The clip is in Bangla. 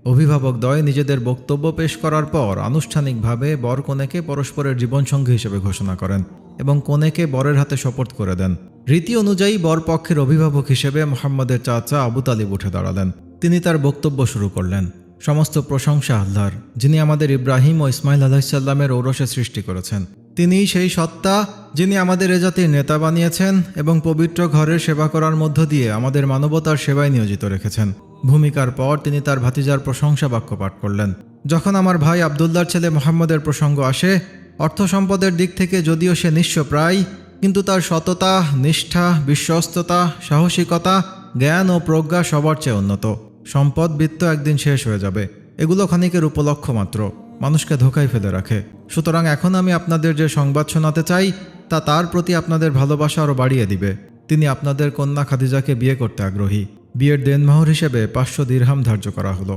অভিভাবকদ্বয় নিজেদের বক্তব্য পেশ করার পর আনুষ্ঠানিকভাবে বর কনেকে পরস্পরের জীবনসঙ্গী হিসেবে ঘোষণা করেন এবং কনেকে বরের হাতে শপথ করে দেন। রীতি অনুযায়ী বরপক্ষের অভিভাবক হিসেবে মুহাম্মদের চাচা আবু তালিব উঠে দাঁড়ালেন। তিনি তার বক্তব্য শুরু করলেন। সমস্ত প্রশংসা আল্লাহর, যিনি আমাদের ইব্রাহিম ও ইসমাইল আলাইহিসসালামের ঔরসে সৃষ্টি করেছেন। তিনিই সেই সত্তা যিনি আমাদের এ জাতির নেতা বানিয়েছেন এবং পবিত্র ঘরের সেবা করার মধ্য দিয়ে আমাদের মানবতার সেবায় নিয়োজিত রেখেছেন। ভূমিকার পর তিনি তার ভাতিজার প্রশংসা বাক্য পাঠ করলেন। যখন আমার ভাই আবদুল্লাহর ছেলে মুহাম্মদের প্রসঙ্গ আসে, অর্থ সম্পদের দিক থেকে যদিও সে নিঃস্ব প্রায়, কিন্তু তার সততা, নিষ্ঠা, বিশ্বস্ততা, সাহসিকতা, জ্ঞান ও প্রজ্ঞা সবার চেয়ে উন্নত। সম্পদ বিত্ত একদিন শেষ হয়ে যাবে, এগুলো ক্ষণিকের উপলক্ষ মাত্র, মানুষকে ধোঁকায় ফেলে রাখে। সুতরাং এখন আমি আপনাদের যে সংবাদ শোনাতে চাই তা তার প্রতি আপনাদের ভালোবাসা আরও বাড়িয়ে দিবে। তিনি আপনাদের কন্যা খাদিজাকে বিয়ে করতে আগ্রহী। বিয়ের দেনমোহর হিসেবে 500 দিরহাম ধার্য করা হলো।